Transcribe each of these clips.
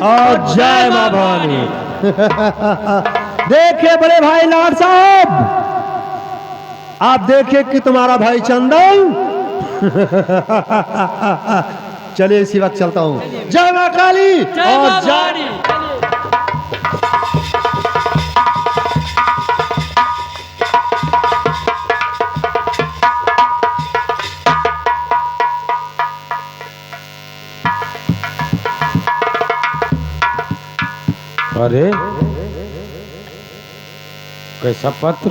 और जय मां भवानी। देखिए बड़े भाई लाड साहब, आप देखिए कि तुम्हारा भाई चंदन चलिए इसी वक्त चलता हूं। जय मां काली और जय। अरे कैसा पत्र?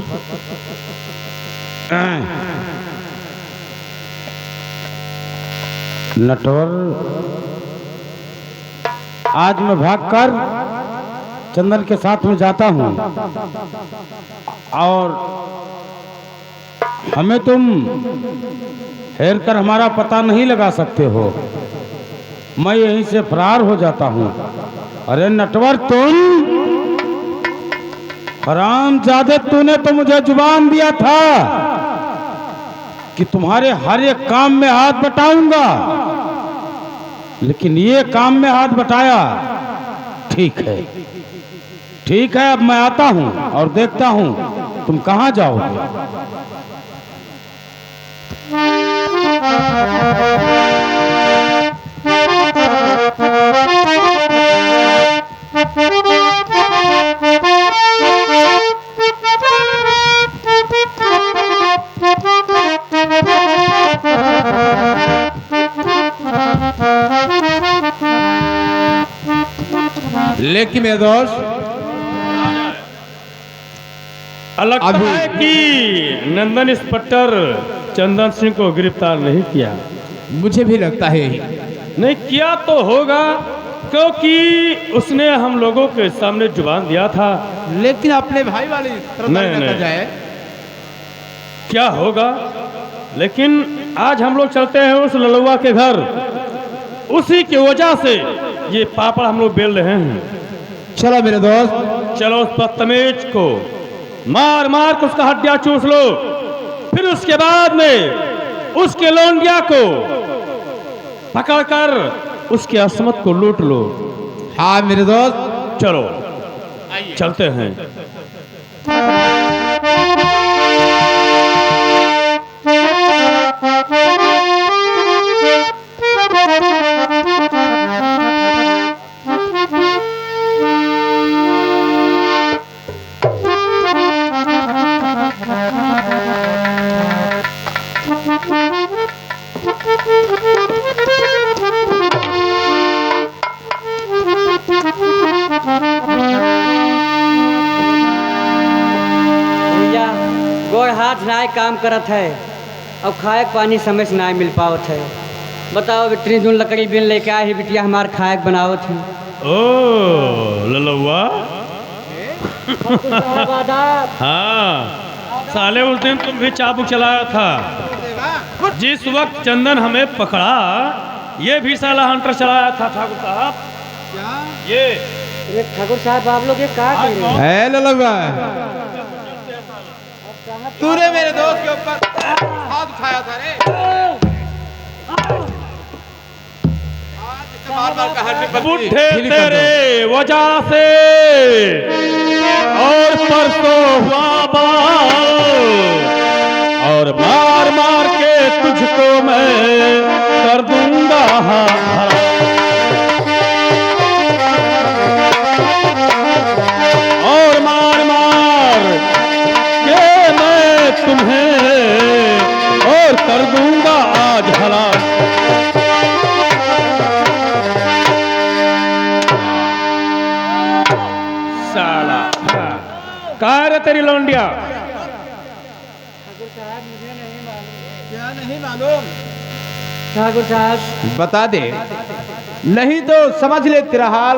नटवर, आज मैं भागकर चंदन के साथ में जाता हूं और हमें तुम हेर कर हमारा पता नहीं लगा सकते हो। मैं यहीं से फरार हो जाता हूं। अरे नटवर, तुम हरामजादे, तूने तो मुझे जुबान दिया था कि तुम्हारे हर एक काम में हाथ बटाऊंगा, लेकिन ये काम में हाथ बटाया। ठीक है, ठीक है, अब मैं आता हूं और देखता हूं तुम कहां जाओगे। लेकिन मेरे दोस्त, लगता है कि नंदन इंस्पेक्टर चंदन सिंह को गिरफ्तार नहीं किया। मुझे भी लगता है नहीं किया तो होगा, क्योंकि उसने हम लोगों के सामने जुबान दिया था। लेकिन अपने भाई वाली तरफ नहीं। जाए क्या होगा, लेकिन आज हम लोग चलते हैं उस ललुआ के घर। उसी की वजह से ये पापड़ हम लोग बेल रहे हैं। चलो मेरे दोस्त, चलो उस बदतमीज को मार मार कर उसका हड्डियां चूस लो, फिर उसके बाद में उसके लौंडिया को पकड़कर उसकी असमत को लूट लो। हाँ मेरे दोस्त, चलो चलते हैं। गोड़ हाथ नाय काम करत है, अब खाए के पानी समय से नाय मिल पावत है। बताओ इतनी दूर लकड़ी बिन लेके आए ही बिटिया हमार खाए के बनावत है। ओ ललुआ, हाँ साले उस दिन तुम भी चाबुक चलाया था। जिस वक्त चंदन हमें पकड़ा, ये भी साला हंटर चलाया था ठाकुर साहब। ये ठाकुर साहब आप लोग ये क्या कर रहे हैं? है ललुआ, तूने मेरे दोस्त के ऊपर हाथ उठाया था रे। बुढ़े तेरे वजह से और परसों हुआ बाल, और मार मार के तुझको मैं कर दूंगा हरा। और मार मार के मैं तुम्हें और कर दूंगा आज हलाक। साला कहाँ रे तेरी लौंडिया? क्या नहीं मालूम? ठाकुर साहब बता दे, नहीं तो समझ ले तेरा हाल।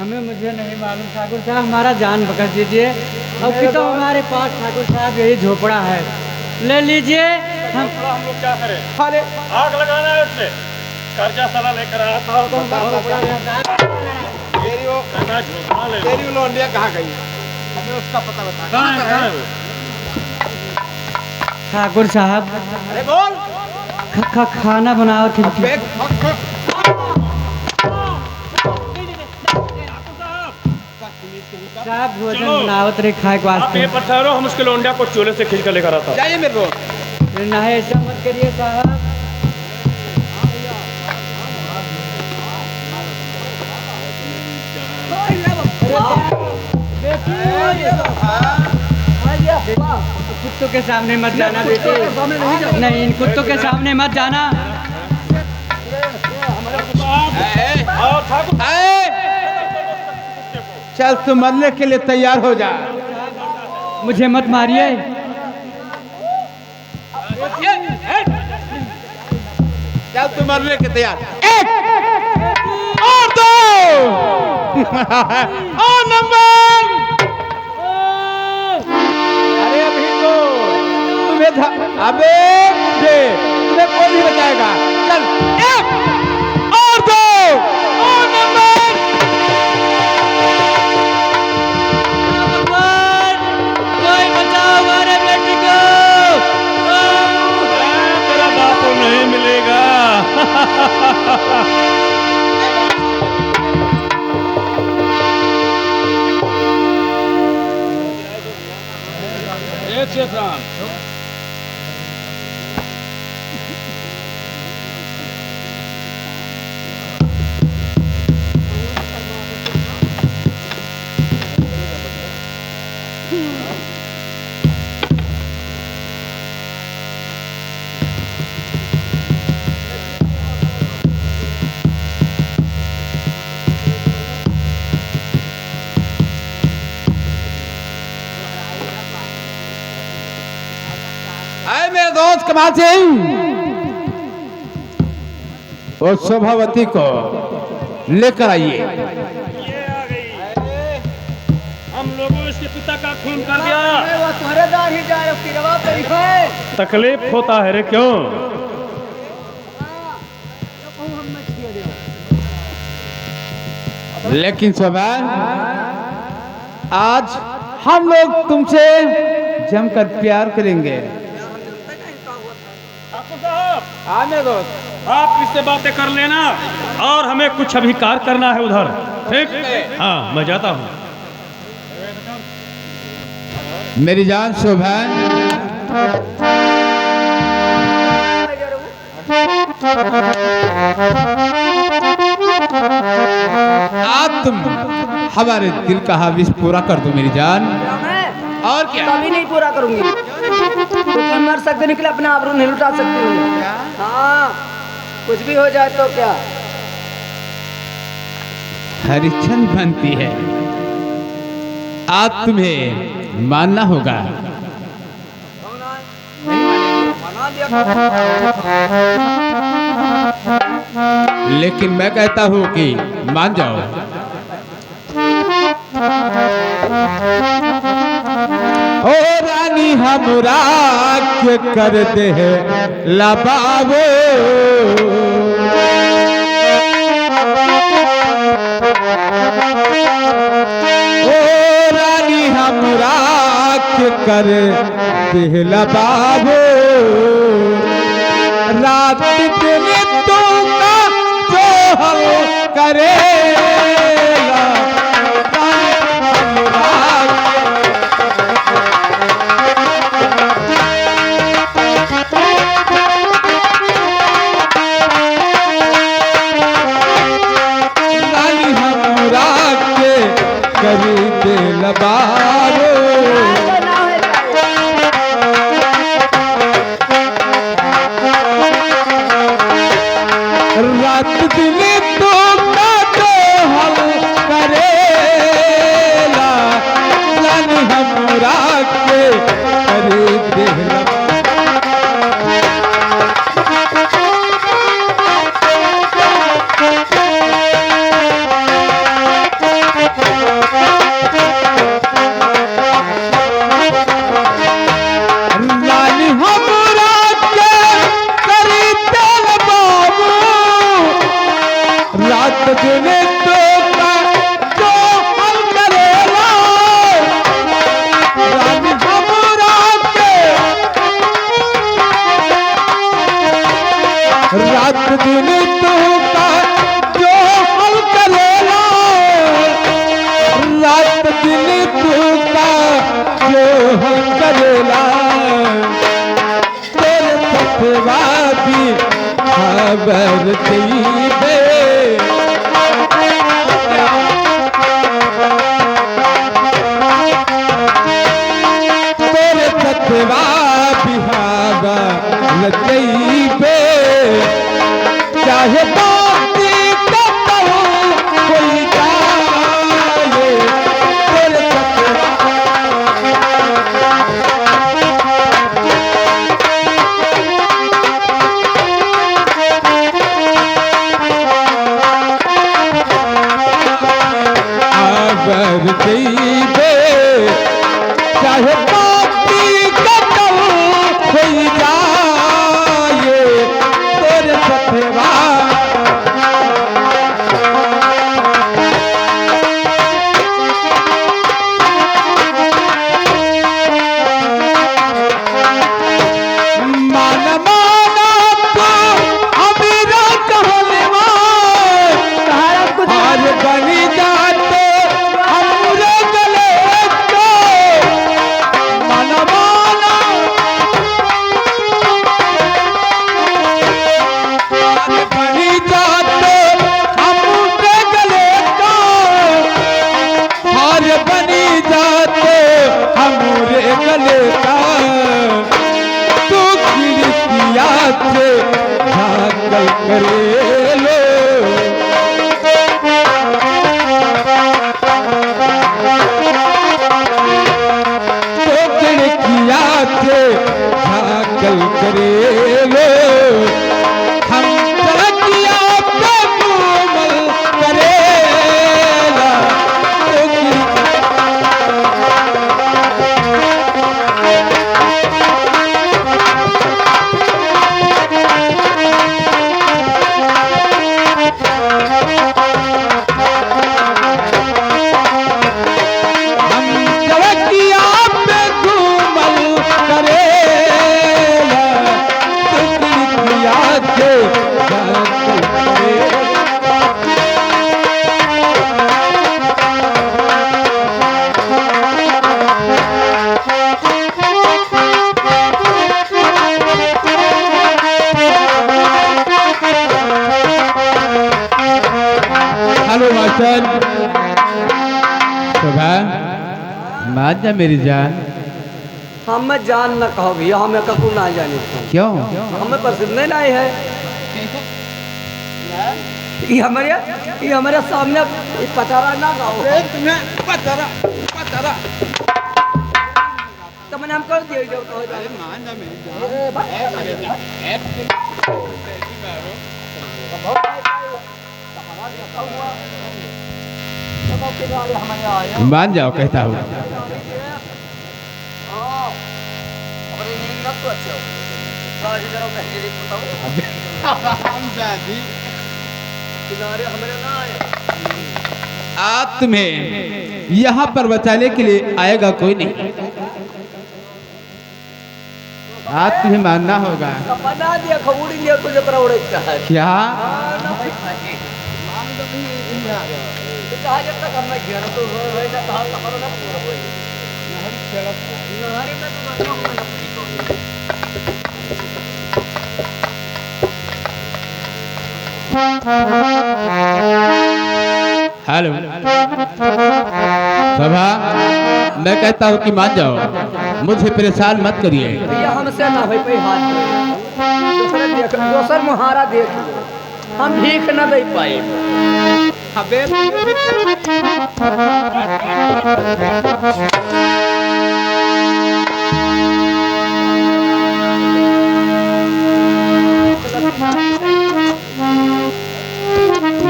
मुझे नहीं मालूम ठाकुर साहब, हमारा जान बख्श दीजिए। अब कि तो हमारे पास ठाकुर साहब यही झोपड़ा है, ले लीजिए। हम लोग क्या करें? अरे आग लगाना है उससे। कर्जा साला लेकर आया था, तेरी लौंडिया कहाँ गई? हमें उसका पता बता। कहाँ है वो? ठाकुर साहब अरे बोल। खाना बनाओ। अबे, साहब भोजन चलो। बनावत रहे खाए के आप वास्ते। ये पत्थरों हम उसके लौंडिया को चोले से खींच कर लेकर आता। जाइए मेरे को। नहीं ऐसा मत करिए साहब। कुत्तों के सामने मत जाना बेटे। नहीं इन कुत्तों के सामने मत जाना। चल तू मरने के लिए तैयार हो जा। मुझे मत मारिए। चल तू मरने के तैयार। एक और दो और नंबर। अरे अभी तो अबे तुम्हें कौन नहीं बचाएगा। चल एक और दो और नंबर। कोई बचाओ हमारे बेटी को। तेरा बापू नहीं मिलेगा। आए मेरे दोस्त कमाल सिंह, वो शोभावती को लेकर आइए। ये आ गई। हम लोगों इसके पिता का खून कर दिया। तकलीफ होता है रे क्यों? लेकिन शोभा, आज हम लोग तुमसे जमकर प्यार करेंगे। हाँ मेरे दोस्त, आप इससे बातें कर लेना और हमें कुछ अभी कार्य करना है उधर। ठीक? हाँ मैं जाता हूँ। मेरी जान शोभा, आज तुम हमारे दिल का हाविस पूरा कर दो मेरी जान। और क्या? कभी नहीं पूरा करूंगी। क्योंकि मर सकते निकले अपने आबरू नहीं लुटा सकती हूँ। हाँ कुछ भी हो जाए तो क्या। हरिश्चंद्र बनती है, आज तुम्हें मानना होगा। लेकिन मैं कहता हूँ कि मान जाओ। ओ रानी हमरा के कर दे लबावो, ओ रानी हमरा के कर दे लबावो, रात दिन तू का जो हल करेला। रानी हमरा के करी दे लबारो, रात दिन तो हल करेला। रानी हमरा के करी दे रानी हमरा के करी दे बाबू, रात दिन तो जो हल करेला। रानी हमरा के रात दिन तो जो हल करेला। रात दिन आवर जइबे तोरे सतवा बिहावा लजइबे चाहे बाती कतहु कोई जाए तोरे सतवा आवर जइबे चाहे बाती कतहु कोई जाए तोरे सतवा मान माना तो अमीरा कहलवा कहा कुछ आज बनी जाते हमरे गले को मन माना आज बनी जाते हमरे गले को आज बनी जाते हमरे गले का तू खिड़किया से झांकल करे लो तो खिड़किया से झांकल करे लो हम तरकिया पे कोमल करेला तो हम तरकिया पे कोमल करेला तो खिड़किया से झांकल करेला हेलो मास्टर शोभा मान जा मेरी जान हम जान न कहो भैया हमें ककू ना जाने क्यों हमें पसंद नहीं है ये हमारे सामने पतारा ना गाओ तो मैंने हम कर दिया जो कहो जाए मान जाओ कहता हूँ आज तुम्हें यहाँ पर बचाने के लिए आएगा कोई नहीं आज तुम्हें मानना होगा बना दिया खबूरी दिया तुझे पर उड़ता है क्या कहा जब तक हमें घेर तो हो जा कहा सफर ना पूरा हो नहरी में तो हम ना हेलो सभा मैं कहता हूँ कि मान जाओ मुझे परेशान मत करिए भैया हमसे ना भाई पे हाथ दूसरे देख दोसर मुहारा देख हम भीख न दे पाए अबे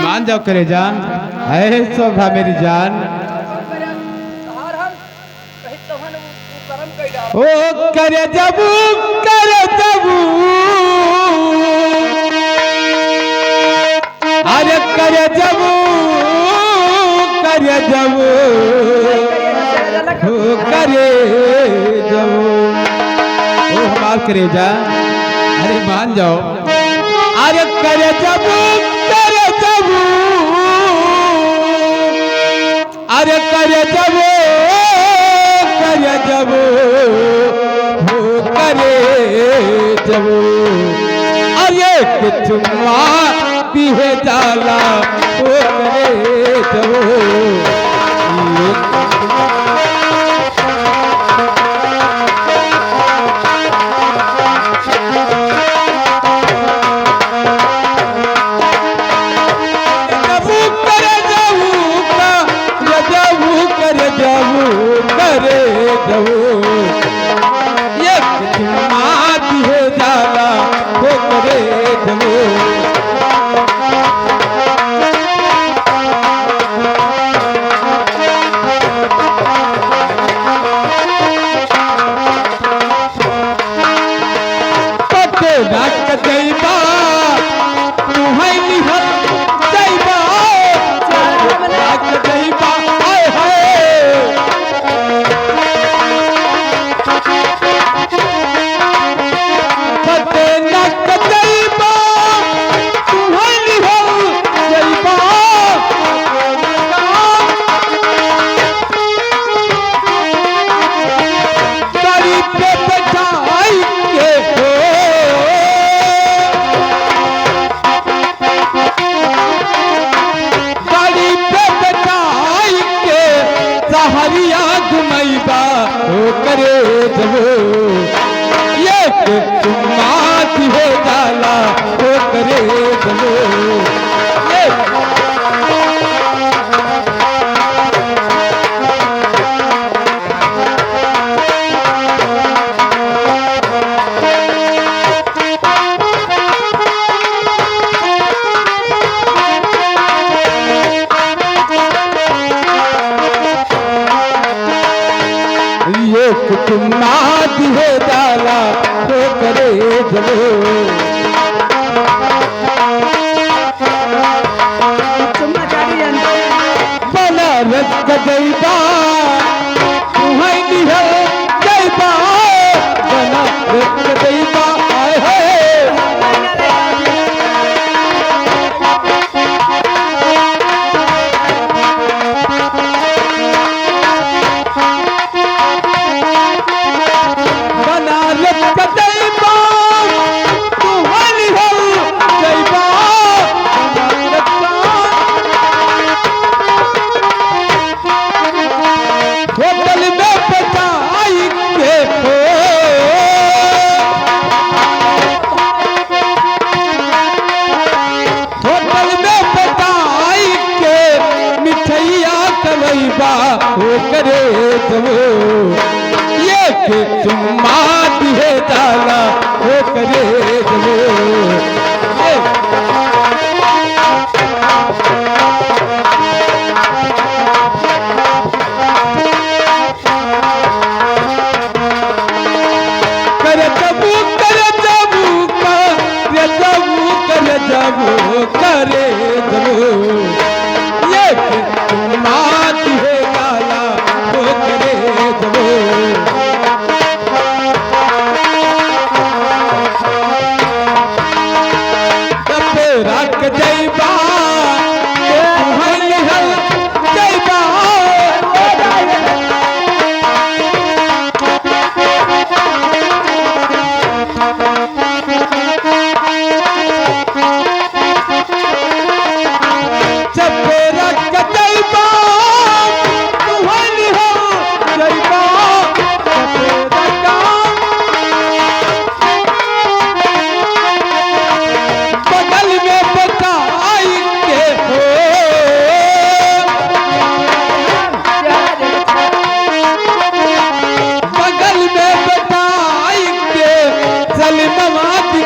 मान जाओ करे जान है शोभा मेरी जान हर हम कहीं तो हम कर्म कई डाल ओ करे जबू अरे करे जबू हो करे जबू ओ हमार करे जा अरे मान जाओ अरे करे जबू अरे करे जबू हो करे जबू अरे कुछ चुम्मा दिहे जाला ओ करे जवो चुम्मा दिहे जाला तो करे जवो बनारस का जैबा तुम्हें निहल जैबा बनारस का जैबा आए है करे जवो ये के चुम्मा दिहे जाला हो करे जवो करे जबू करे जबू करे जबू करे जबू करे जबू ये के चुम्मा दिहे रख जैबा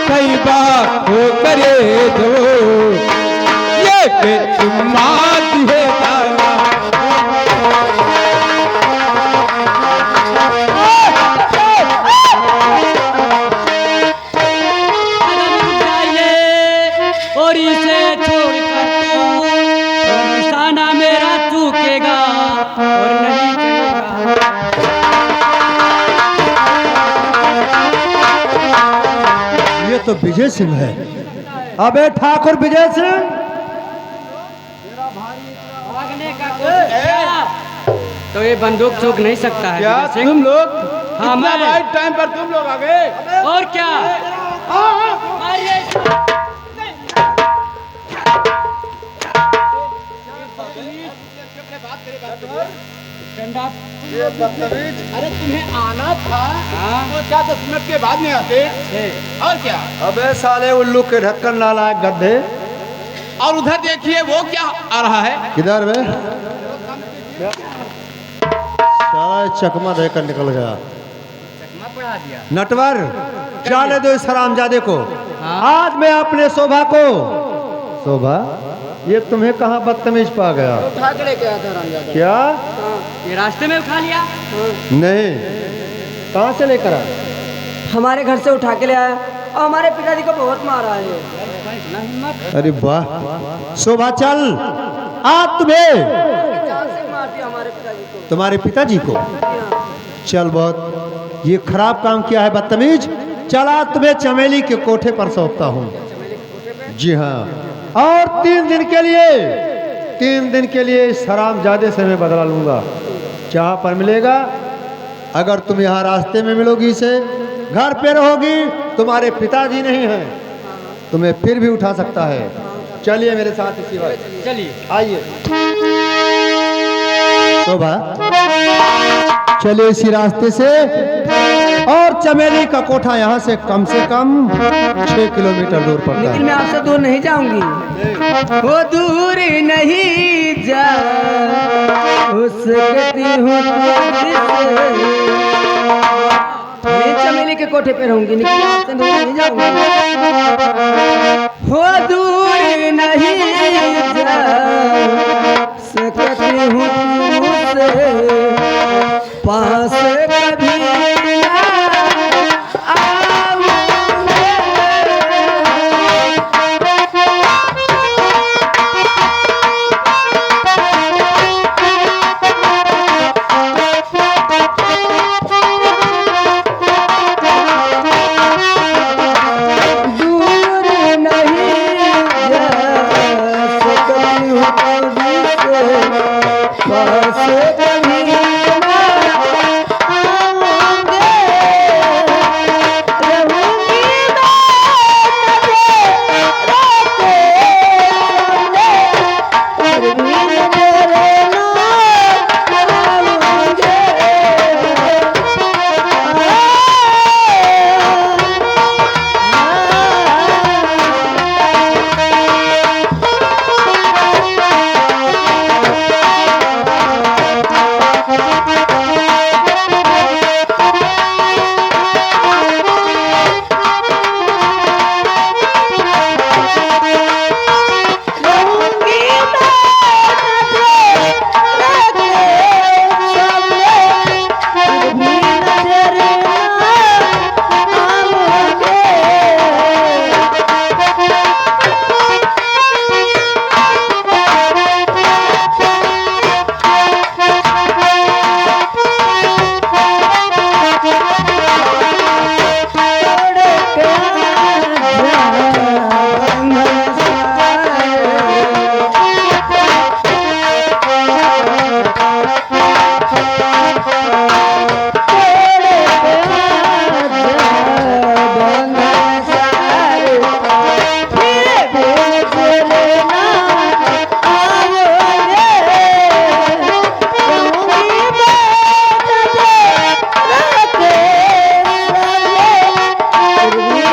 जैबा हो करे दो ये के चुम्मा दिहे जाला और इसे छोड़कर तू निशाना मेरा चूकेगा और नहीं चलेगा। ये तो विजय सिंह है। अबे ठाकुर विजय सिंह, भागने का कोशिश किया तो ये बंदूक चूक नहीं सकता है। क्या विजय सिंह? तुम लोग हाँ, इतना मैं। राइट टाइम पर तुम लोग आ गए। और क्या हाँ, हाँ। अरे तुम्हें आना था तो क्या 10 मिनट के बाद नहीं आते? और क्या? अबे साले उल्लू के ढक्कन नालायक गधे। और उधर देखिए वो क्या आ रहा है? किधर बे? साला चकमा देकर निकल गया। नटवर जाने दो इस हरामजादे को। आज मैं अपने शोभा को, शोभा ये तुम्हें कहाँ बदतमीज पा गया? उठा के लेके आया था रामजादा। क्या? ये रास्ते में उठा लिया। नहीं, कहाँ से लेकर आए? हमारे घर से उठा के ले आया और हमारे पिताजी को बहुत मारा है। अरे वाह शोभा चल, आज तुम्हें जान से मार दिया हमारे पिताजी को। तुम्हारे पिताजी को चल, बहुत ये खराब काम किया है बदतमीज। चला तुम्हें चमेली के कोठे पर सौंपता हूँ। जी हाँ, और 3 दिन के लिए इस हरामजादे से मैं बदला लूंगा। जहाँ पर मिलेगा, अगर तुम यहाँ रास्ते में मिलोगी इसे, घर पे रहोगी, तुम्हारे पिताजी नहीं हैं, तुम्हें फिर भी उठा सकता है। चलिए मेरे साथ इसी वक्त, चलिए। आइए शोभा, चलिए इसी रास्ते से। और चमेली का कोठा यहाँ से कम 6 किलोमीटर दूर पड़ता लेकिन है। मैं आपसे दूर नहीं जाऊंगी। वो दूर नहीं जा हो सकती हूँ तुझसे। मैं चमेली के कोठे पे रहूंगी, लेकिन आपसे दूर नहीं जाऊंगी। वो दूर नहीं जा सकती हूँ तुझसे, पास कभी ना आऊंगी। दूर नहीं जा सकती हूँ तुझसे, पास कभी ना आऊंगी। रहूंगी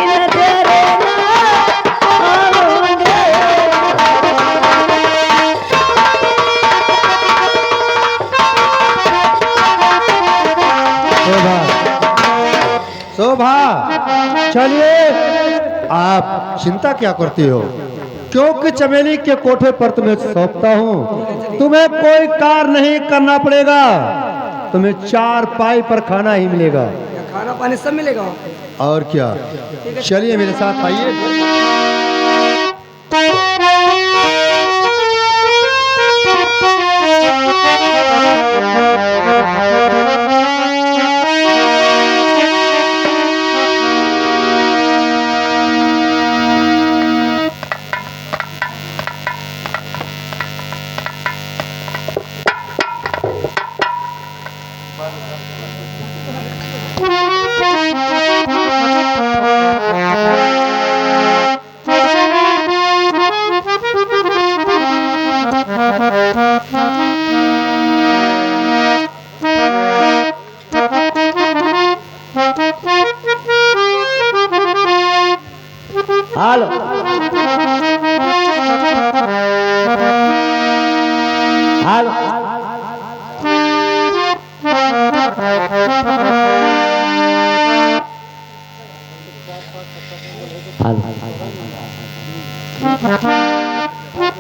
मैं तेरे शोभा चलिए, आप चिंता क्या करती हो? क्योंकि चमेली के कोठे पर तुम्हें सौंपता हूँ। तुम्हें कोई कार्य नहीं करना पड़ेगा, तुम्हें 4 पाई पर खाना ही मिलेगा। खाना पानी सब मिलेगा वहाँ पे। और क्या, चलिए मेरे साथ आइए।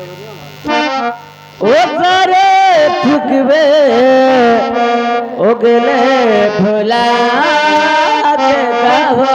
ओ सारे थुकवे ओगले भोला के गावो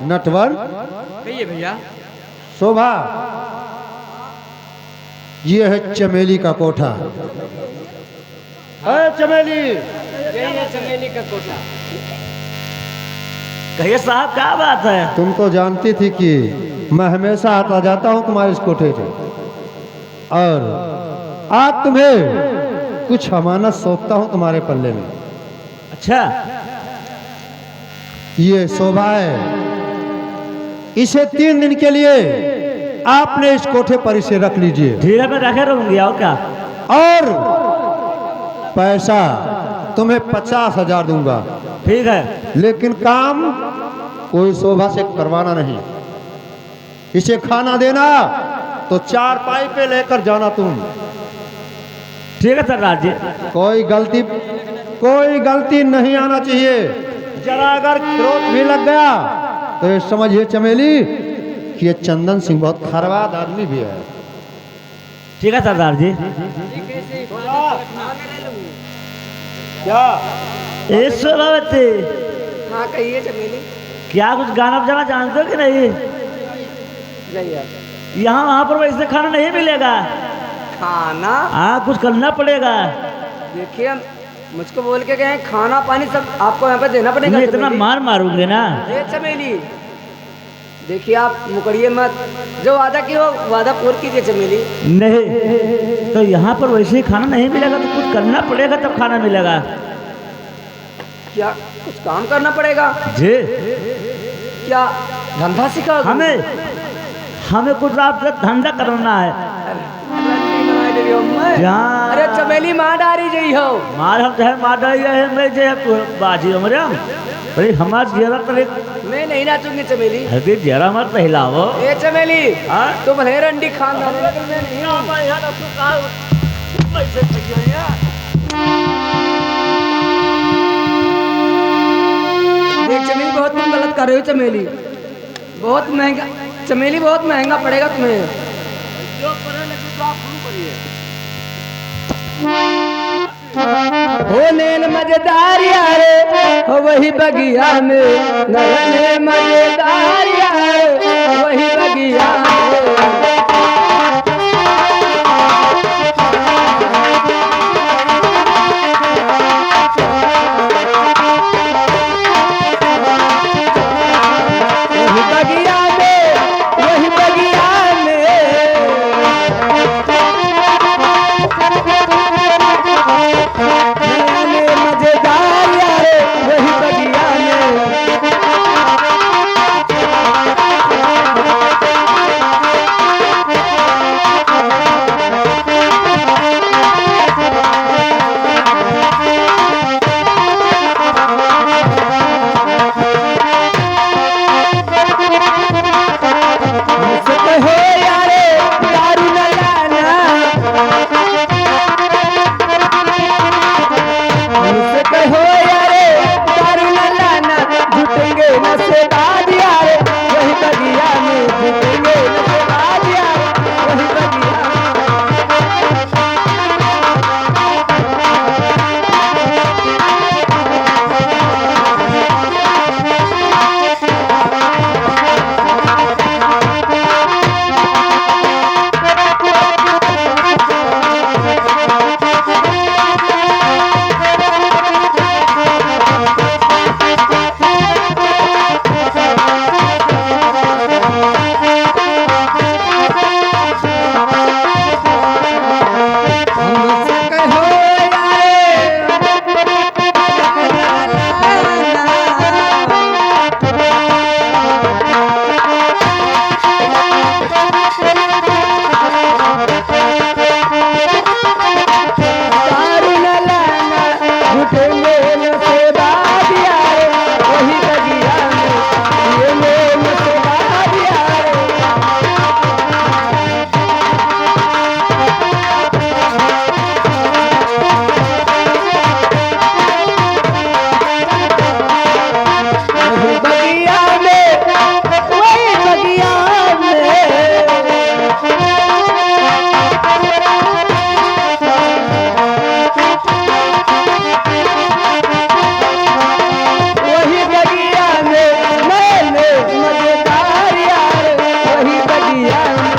नटवर कहिए भैया। शोभा, ये है चमेली का कोठा। है चमेली, यही है चमेली का कोठा। कहिए साहब क्या बात है? तुम तो जानती थी कि मैं हमेशा आता जाता हूँ तुम्हारे इस कोठे से, और आज तुम्हें कुछ अमानत सौंपता हूँ तुम्हारे पल्ले में। अच्छा, ये शोभा है, इसे 3 दिन के लिए आपने इस कोठे पर इसे रख लीजिए। ठीक है, मैं रखे रहूंगी। और क्या? और पैसा तुम्हें 50,000 दूंगा। ठीक है। लेकिन काम कोई शोभा से करवाना नहीं। इसे खाना देना तो 4 पाई पे लेकर जाना तुम। ठीक है सरदार जी। कोई गलती नहीं आना चाहिए। जरा अगर क्रोध भी लग गया तो ये समझिए चमेली कि ये चंदन सिंह बहुत खरवाद आदमी भी है। ठीक है सरदार जी। क्या ईश्वरवती, हाँ कहिए चमेली। क्या कुछ गाना बजाना जानते हो कि नहीं? यहाँ वहाँ पर वैसे खाना नहीं मिलेगा। खाना? हाँ, कुछ करना पड़ेगा। देखिए मुझको बोल के गए खाना पानी सब आपको यहाँ पे देना पड़ेगा। मैं इतना मार मारूंगे ना। ये चमेली देखिए, आप मुकरिए मत। जो वादा की हो वादा पूरा कीजिए चमेली। नहीं तो यहाँ पर वैसे ही खाना नहीं मिलेगा, तो कुछ करना पड़ेगा तब खाना मिलेगा। क्या कुछ काम करना पड़ेगा? जी। क्या धंधा सिखा? हमें कुछ आपसे धंधा करना है। अरे चमेली मार डारी गई हो। मार हम चाहे मार डाली है, मैं जो है बाजी हमरे हम। अरे हमार जरा पर एक मैं नहीं नाचूंगी चमेली। अरे जरा मत हिलाओ। ए चमेली हाँ? तू भले रंडी खानदान है, लेकिन मैं नहीं हूँ। देख चमेली बहुत तुम गलत कर रहे हो चमेली। बहुत महंगा चमेली, बहुत महंगा पड़ेगा तुम्हें। हो नैन मजेदार यारे हो वही बगिया में, नैन मजेदार यारे वही बगिया में। वही बगिया में, वही बगिया में। नैन मजेदार यारे वही बगिया में। मुझसे हो यारे दारू न लाना, मुझसे कहो यारे दारू न लाना, झूठेंगे न से बाद यारे वही बगिया में, झूठेंगे न से बाद यारे वही बगिया में। मुझसे कहो दारू न लाना, झूठेंगे न से बाद यारे वही बगिया में, झूठेंगे न से बाद यारे। वही बगिया में, वही बगिया में। वही बगिया में मैंने मजेदार यार वही बगिया में।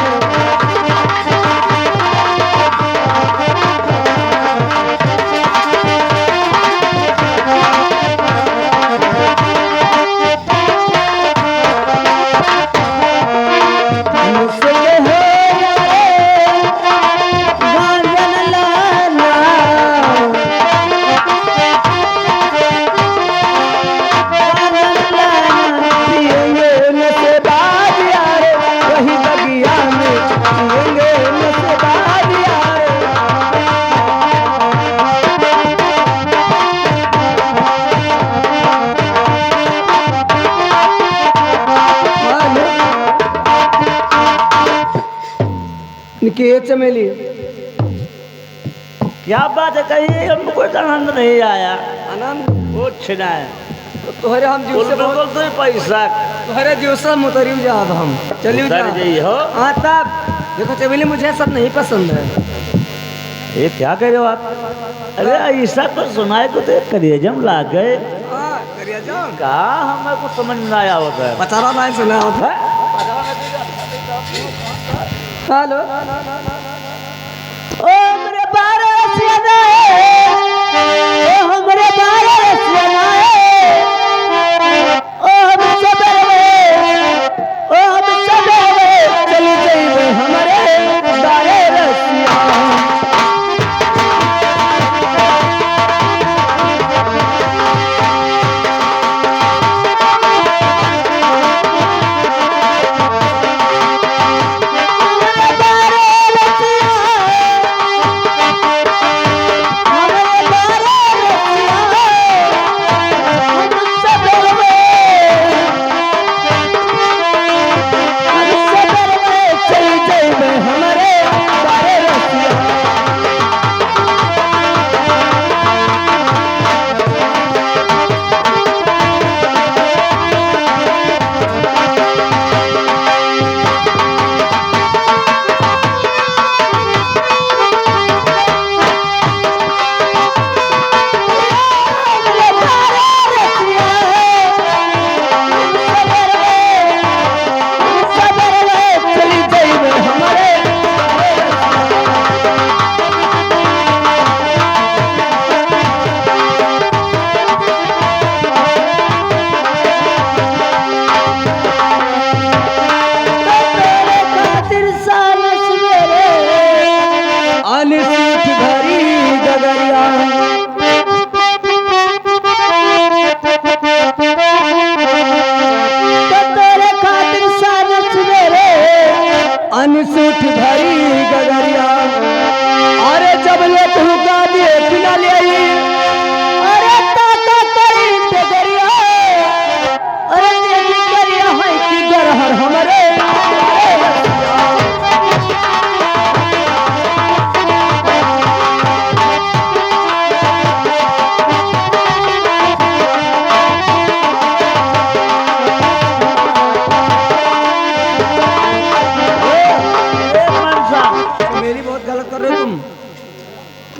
मुझसे हो यारे गांजा न लाना, गांजा न लाना, पिएंगे न से बाद यारे वही बगिया में, पिएंगे न से बाद यारे। निकेत चमेली क्या बात है, कही हमको आनंद नहीं आया। आनंद वो छिना है तोहरे हम जीव से बहुत बोलते पैसा तोहरे जीव से मुतरिम जाब हम चलिए जा। उतर जाइए हो। हाँ तब देखो चमेली मुझे सब नहीं पसंद है। ये क्या कह रहे हो आप? अरे ऐसा तो सुनाए को तो करियजम ला गए। हाँ करिया जाओ। कहा हमें कुछ समझ में आया होता है। पचारा लाइन सुना होता। हेलो ओ मेरे बारे ओ हमरे बारे ओ हम सबेरे चली जाइए हमारे बारे रसिया। हमारे बारे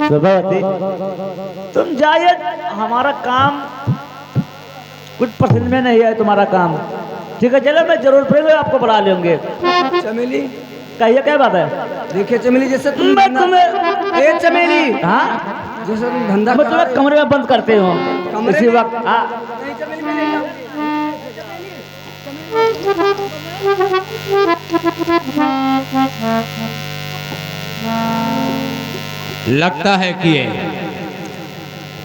प्रभावती तुम जाइए, हमारा काम कुछ पसंद में नहीं है तुम्हारा काम। ठीक है चलो, मैं जरूर पड़ेगा आपको बुला लेंगे। चमेली कहिए क्या बात है? देखिए चमेली, जैसे तुम मैं तुम्हें ए चमेली, हाँ जैसे तुम धंधा मैं तुम्हें कमरे में बंद करते हो कमरे इसी में? वक्त। हाँ नहीं, चमेली में नहीं जाऊँ। लगता है कि ये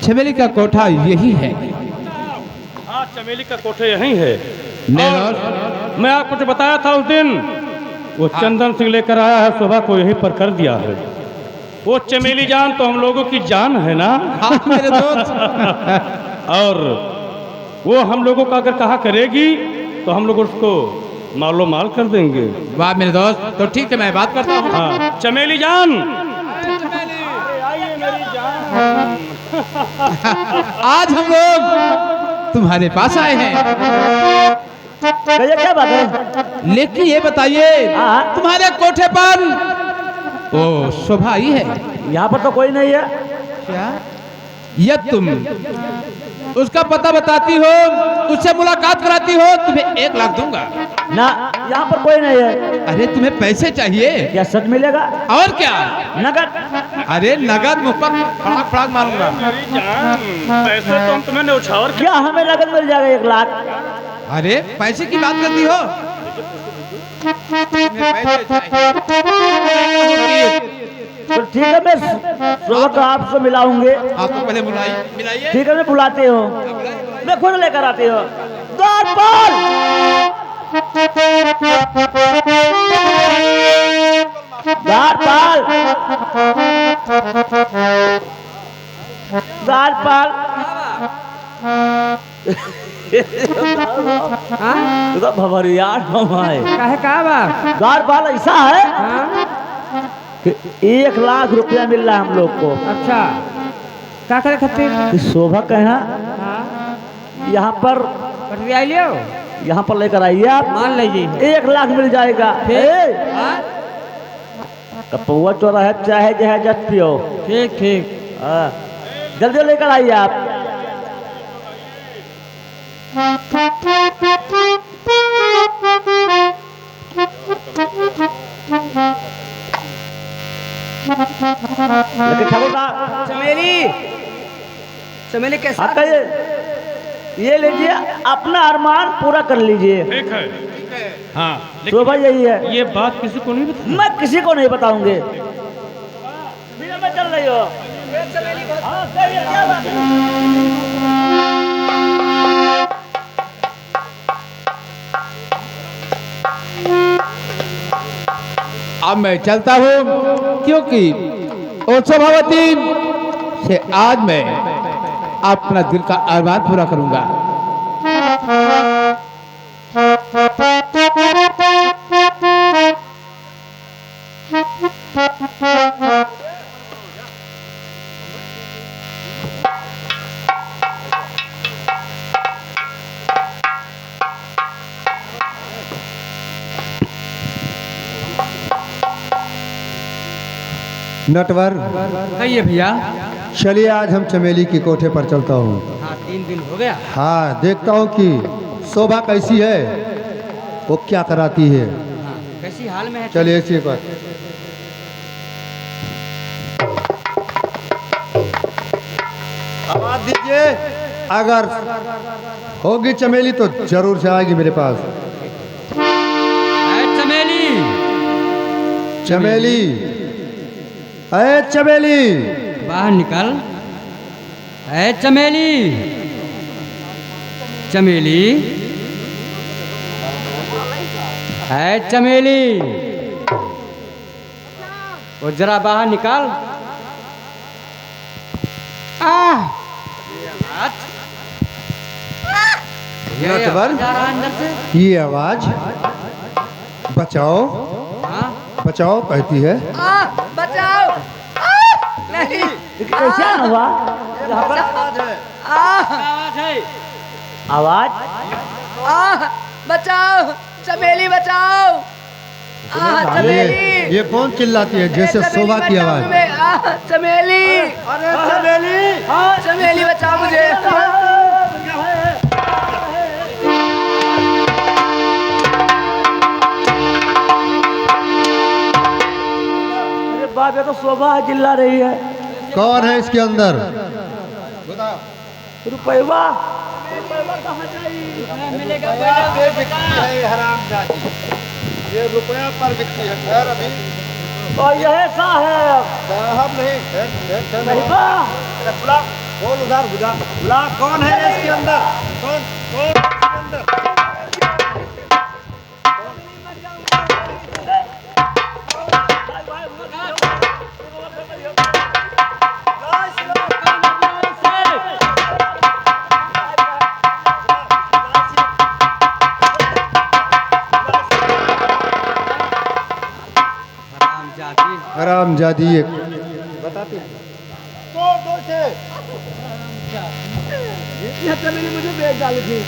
चमेली का कोठा यही है। हाँ, चमेली का कोठा यहीं है। नेलोर, और मैं आपको जो बताया था उस दिन, वो चंदन सिंह लेकर आया है, शोभा को यहीं पर कर दिया है। वो चमेली जान तो हम लोगों की जान है ना। हाँ मेरे दोस्त। और वो हम लोगों का अगर कहा करेगी तो हम लोग उसको मालो माल कर देंगे। वाह मेरे दोस्त, तो ठीक है मैं बात करता हूँ। हाँ, चमेली जान। आज हम लोग तुम्हारे पास आए हैं, कहिए क्या बात है? लेकिन ये बताइए हाँ। तुम्हारे कोठे पर वो शोभा आई है यहाँ पर तो कोई नहीं है। क्या? या तुम उसका पता बताती हो, उससे मुलाकात कराती हो, तुम्हें 1 लाख दूंगा। ना, यहाँ पर कोई नहीं है। अरे तुम्हें पैसे चाहिए? क्या सच मिलेगा? और क्या? नगद? अरे नगद मुख पर फड़ाक फड़ाक मारूंगा। चमेली जान, पैसे तो तुम्हें न्यौछावर क्या हमें नगद मिल जाएगा 1 लाख? अरे पैसे की बात करती हो? तुम्हें पैसे चाहिए? तो ठीक है, मैं शोभा को आपसे मिलाऊंगे। हाँ तो पहले मिलाइए। ठीक है, मैं बुलाते हो, मैं खुद लेकर आती हूँ। द्वारपाल, द्वारपाल, द्वारपाल। हाँ? तू तो भवरियार हमारे। काहे का बा? द्वारपाल ऐसा है हाँ? कि 1 लाख रुपया मिल रहा है हम लोग को। अच्छा, का करे खातिर? कि शोभा कहना हाँ? यहाँ पर, पटरी आई लियो, यहाँ पर लेकर आइए आप। मान लीजिए। 1 लाख मिल जाएगा। हाँ? कपौआ चौराहे चाहे जो है जट पियो। ठीक ठीक। हाँ, जल्दी लेकर आइए आप। लेकिन ठाकुर साहब, चमेली, चमेली कैसा? आप कहिए, ये लीजिए, अपना अरमान पूरा कर लीजिए। ठीक है। हाँ, शोभा यही है। ये बात किसी को नहीं बता। मैं किसी को नहीं बताऊंगे। बिना में चल रही हो। हाँ, कहिए, क्या बात है? अब मैं चलता हूँ, क्योंकि ओ शोभावती से आज मैं अपना दिल का अरमान पूरा करूंगा। नटवर, कहिए भैया। चलिए आज हम चमेली की कोठे पर चलता हूँ। हाँ, 3 दिन हो गया। हाँ, देखता हूँ कि शोभा कैसी है, वो क्या कराती है। हाँ, कैसी हाल में है? चलिए इसी पर। आवाज दीजिए, अगर होगी चमेली तो जरूर से आएगी मेरे पास। चमेली, चमेली, अरे चमेली, बाहर निकल। है चमेली, चमेली, है चमेली, वो जरा बाहर निकाल। नटवर, अंदर से। ये आवाज बचाओ हाँ? बचाओ कहती है। बचाओ। नहीं, कैसे हुआ यहाँ पर? आवाज है। आवाज बचाओ, चमेली बचाओ। चमेली ये कौन चिल्लाती है जैसे शोभा की आवाज? चमेली, अरे चमेली, चमेली बचा मुझे। अरे बाप, ये तो शोभा चिल्ला रही है। कौन है इसके अंदर? रुपया ये रुपया पर बिकती है। खैर अभी और यह साहब साहब नहीं, नहीं बा। बुला, बोल उधर बुला, बुला कौन है इसके अंदर? कौन कौन इसके अंदर? हरामजादी एक बताती ये चमेली मुझे बेच डाली थी।